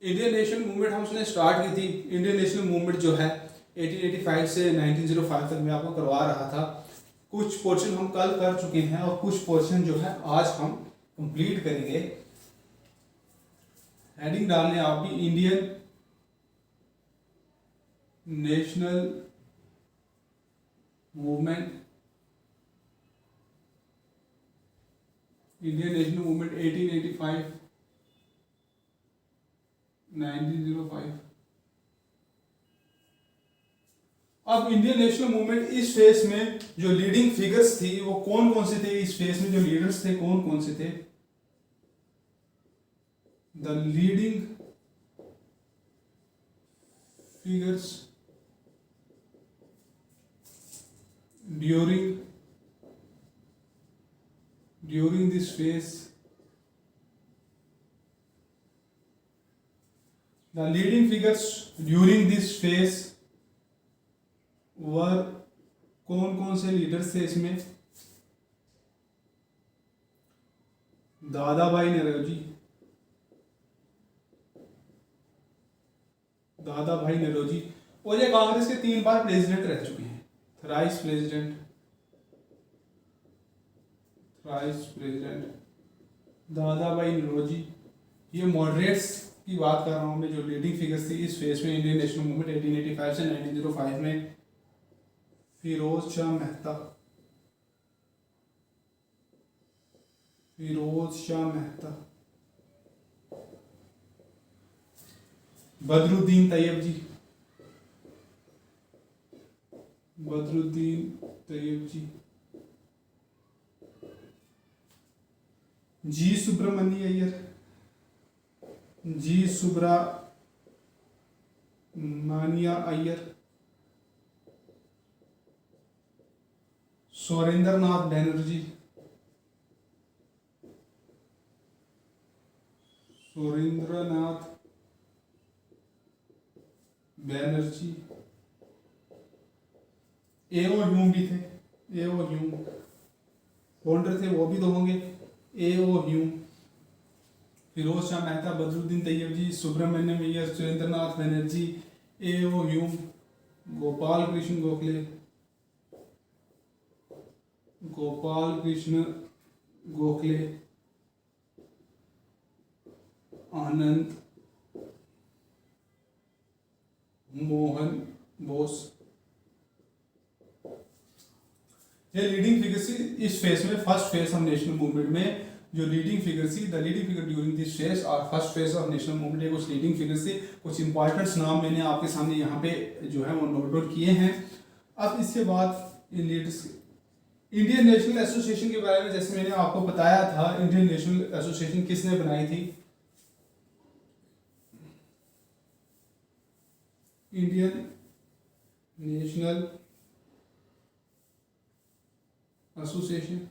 Indian national movement हमने start की थी। इंडियन नेशनल मूवमेंट जो है 1885 से 1905 तक मैं आपको करवा रहा था। कुछ पोर्शन हम कल कर चुके हैं और कुछ पोर्शन जो है आज हम कंप्लीट करेंगे। हेडिंग डालने आपकी Indian national movement, Indian national movement 1885 1905। अब इंडियन नेशनल मूवमेंट इस फेस में जो लीडिंग फिगर्स थी वो कौन कौन से थे, इस फेस में जो लीडर्स थे कौन कौन से थे? The leading figures during this phase, the leading figures during this phase were कौन कौन से लीडर्स थे इसमें? दादाभाई नौरोजी, और ये कांग्रेस के 3 बार प्रेसिडेंट रह चुके हैं, थ्राइस प्रेसिडेंट दादाभाई नौरोजी। ये मॉडरेट्स की बात कर रहा हूँ मैं, जो लीडिंग फिगर्स थी इस फेज में इंडियन नेशनल मूवमेंट 1885 से 1905 में। फिरोज शाह मेहता, बदरुद्दीन तैयब जी, जी सुब्रमण्यम अय्यर, सुरेंद्रनाथ बैनर्जी, एओ ह्यूम भी थे, फाउंडर थे वो भी तो होंगे, एओ ह्यूम। फिरोज शाह मेहता, बदरुद्दीन तैयब जी, सुब्रमण्यम अय्यर, सुरेंद्रनाथ बैनर्जी, एओ ह्यूम, गोपाल कृष्ण गोखले, आनंद मोहन बोस। ये लीडिंग फिगर्स इस फेज में, first phase of national movement में जो लीडिंग फिगर थी, the leading figure during this phase और first phase of national movement है, कुछ लीडिंग फिगर्स थी। कुछ इंपॉर्टेंट नाम मैंने आपके सामने यहाँ पे जो है वो नोट डाउन किए हैं। अब इसके बाद इन लीडर्स, इंडियन नेशनल एसोसिएशन के बारे में जैसे मैंने आपको बताया था, इंडियन नेशनल एसोसिएशन किसने बनाई थी? इंडियन नेशनल एसोसिएशन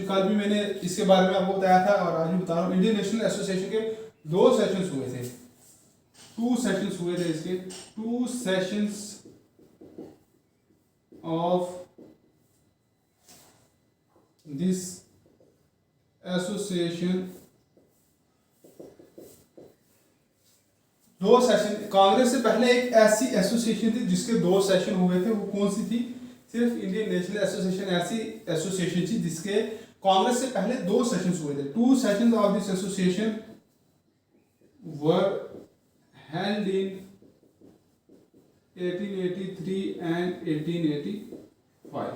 कल भी मैंने इसके बारे में आपको बताया था और आज भी बता रहा हूँ। इंडियन नेशनल एसोसिएशन के 2 सेशंस हुए थे, 2 सेशंस हुए थे इसके, 2 sessions of this association. 2 session, Congress से पहले एक ऐसी एसोसिएशन थी जिसके 2 सेशन हुए थे, वो कौन सी थी? सिर्फ इंडियन नेशनल एसोसिएशन ऐसी एसोसिएशन थी जिसके कांग्रेस से पहले 2 सेशंस हुए थे। 2 sessions of this association were held in 1883 and 1885।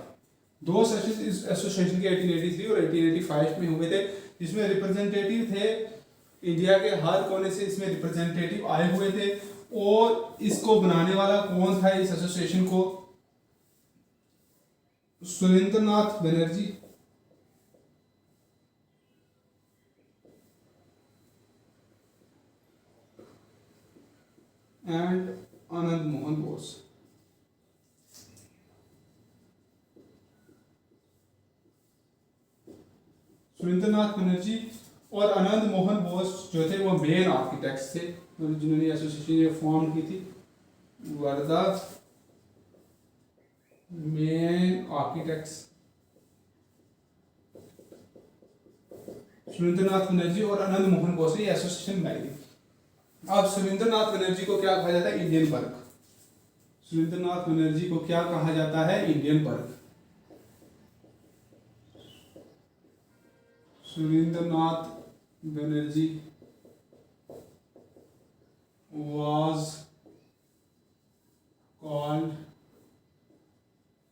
2 sessions इस एसोसिएशन के 1883 और 1885 में हुए थे, जिसमें रिप्रेजेंटेटिव थे इंडिया के हर कोने से, इसमें रिप्रेजेंटेटिव आए हुए थे। और इसको बनाने वाला कौन था इस एसोसिएशन को? सुरेंद्रनाथ बैनर्जी एंड आनंद मोहन बोस। सुरेंद्रनाथ बैनर्जी और आनंद मोहन बोस जो थे वो मेन आर्किटेक्ट्स थे, जिन्होंने एसोसिएशन फॉर्म की थी। Were the main architects Surendranath Banerjee और आनंद मोहन बोस ने एसोसिएशन बनाई थी। अब सुरेंद्रनाथ बनर्जी को क्या कहा जाता है? Indian Burke. सुरेंद्रनाथ बनर्जी को क्या कहा जाता है? Indian Burke. Surendranath Banerjee was called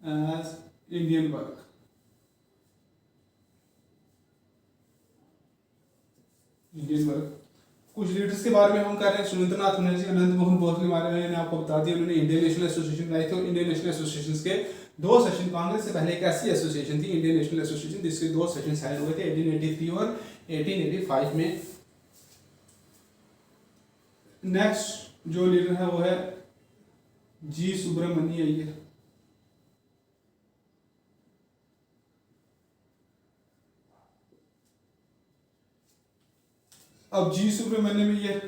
as Indian bug। Indian Burke. कुछ लीडर्स के बारे में हम कर रहे हैं। सुरेंद्रनाथ बनर्जी, आनंद मोहन बोस के बारे में मैंने आपको बता दिया। उन्होंने इंडियन नेशनल एसोसिएशन बनाई थी। इंडियन नेशनल एसोसिएशन के 2 सेशन, कांग्रेस से पहले एक ऐसी एसोसिएशन थी इंडियन नेशनल एसोसिएशन, जिसके 2 सेशन साइन हुए थे 1883 और 1885 में। नेक्स्ट जो लीडर है वो है जी सुब्रमण्य अय्यर। अब जी सुब्रमण्यम अय्यर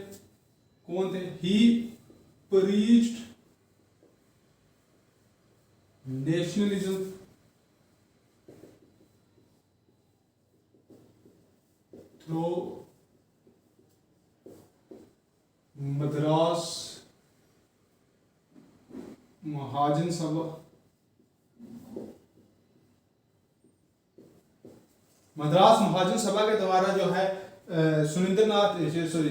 कौन थे? He preached nationalism through Madras Mahajan Sabha. Madras Mahajan सभा के द्वारा जो है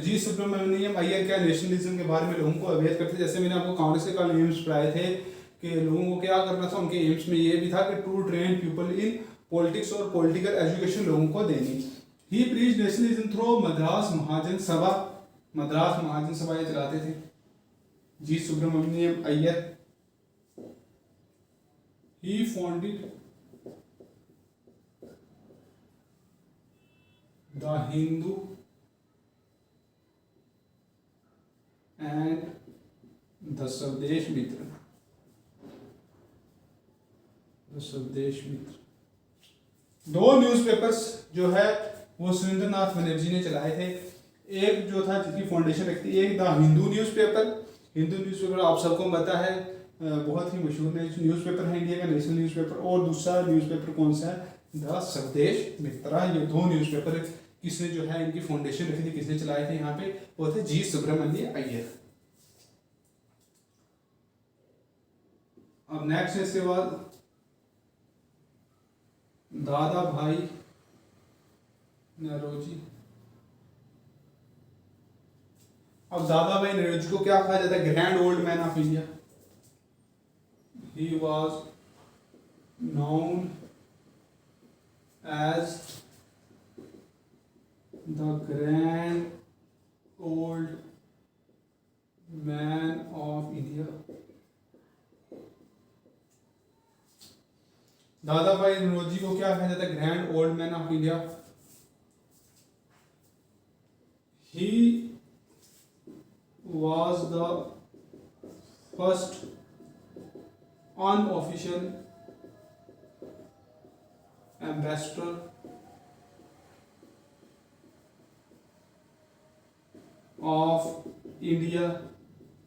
जी सुब्रमण्यम अय्यर क्या नेशनलिज्म के बारे में लोगों को अवगत करते। जैसे मैंने आपको कांग्रेस के कल एम्स पढ़ाए थे कि लोगों को क्या करना था। उनके एम्स में ये भी था कि to train people in politics और पॉलिटिकल एजुकेशन लोगों को देनी। He preach nationalism through Madras Mahajan Sabha. Madras Mahajan Sabha ये चलाते थे G Subramania Iyer. He founded the Hindu and the Swadesh Mitra. The Swadesh Mitra 2 newspapers जो है वो सुरेंद्रनाथ बनर्जी ने चलाए थे। एक जो था जिसकी फाउंडेशन रखती है, एक the Hindu newspaper. Hindu newspaper आप सबको पता है बहुत ही मशहूर न्यूज़पेपर है, इंडिया का नेशनल न्यूज़पेपर। और दूसरा न्यूज़पेपर कौन सा है? द स्वदेश मित्र। ये 2 न्यूज़पेपर किसने जो है इनकी फाउंडेशन रखी थी, किसने चलाए थे यहाँ पे? वो थे जी सुब्रमण्य अय्यर। अब नेक्स्ट है इसके बाद दादा भाई नौरोजी। अब दादा भाई नौरोजी को क्या कहा जाता है? Grand old man of India. He was known as the grand old man of India. Dadabhai Naoroji को क्या कहा जाता है? Grand old man of India. He was the first unofficial ambassador of India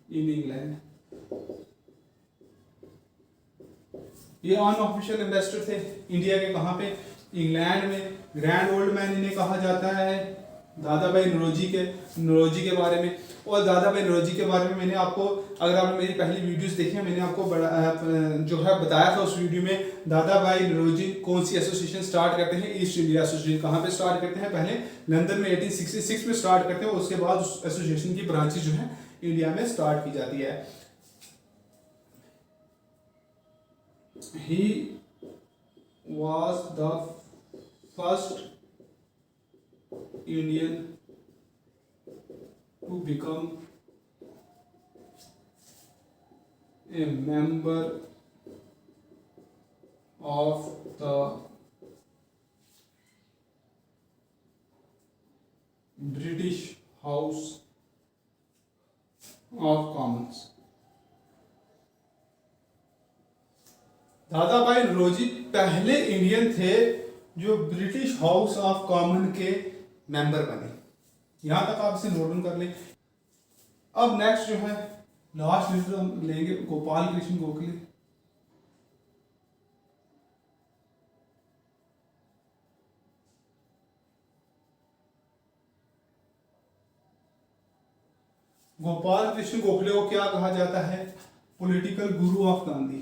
in England। ये unofficial ambassador थे India के। कहाँ पे? इंग्लैंड में। ग्रैंड ओल्ड मैन इन्हें कहा जाता है दादा भाई नौरोजी के बारे में। और दादा भाई नौरोजी के बारे में मैंने आपको, अगर आपने मेरी पहली वीडियोस देखी है, मैंने आपको जो है बताया था उस वीडियो में। दादा भाई नौरोजी कौन सी एसोसिएशन स्टार्ट करते हैं? East India association. कहाँ पे स्टार्ट करते हैं? पहले लंदन में 1866 में स्टार्ट करते हैं। उसके बाद उस एसोसिएशन की ब्रांचेज जो है इंडिया में स्टार्ट की जाती है। He was the first Indian to become a member of the British House of Commons। दादा भाई नौरोजी पहले इंडियन थे जो ब्रिटिश हाउस ऑफ कॉमन के मेंबर बने। यहां तक आप इसे नोट डाउन कर लें। अब नेक्स्ट जो है लास्ट लीडर हम लेंगे गोपाल कृष्ण गोखले। गोपाल कृष्ण गोखले को क्या कहा जाता है? Political guru of Gandhi.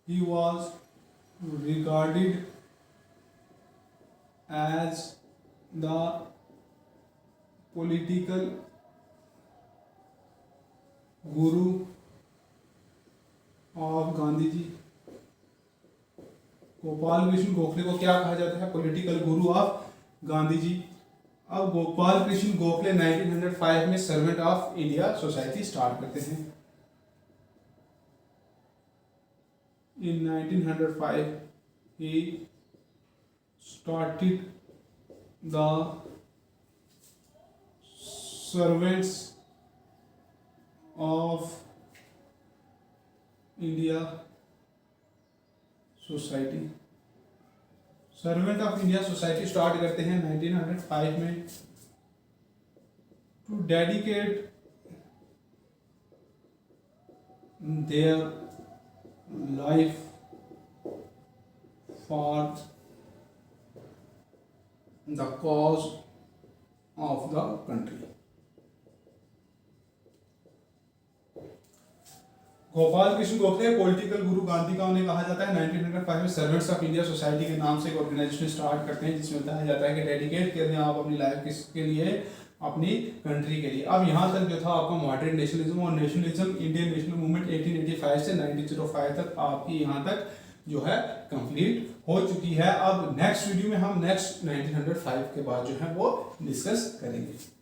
He was regarded as the political guru of Gandhi ji. Gopal Krishna Gokhale को क्या कहा जाता है? Political guru of Gandhi ji. अब गोपाल कृष्ण गोखले 1905 में servant of India society start करते हैं। In 1905 he started the servants of India society. Servant of India society start करते हैं 1905 में to dedicate their life for the cause of the country. Gopal Krishna Gokhale political guru Gandhi का उन्हें कहा जाता है। 1905 में सर्वेंट्स ऑफ इंडिया सोसाइटी के नाम से एक ऑर्गेनाइजेशन स्टार्ट करते हैं जिसमें बताया जाता है कि डेडिकेट करते हैं आप अपनी लाइफ किसके लिए? अपनी कंट्री के लिए। अब यहाँ तक जो था आपका मॉडरेट नेशनलिज्म और नेशनलिज्म इंडियन नेशनल मूवमेंट 1885 से 1905 तक आपकी यहाँ तक जो है कंप्लीट हो चुकी है। अब नेक्स्ट वीडियो में हम नेक्स्ट 1905 के बाद जो है वो डिस्कस करेंगे।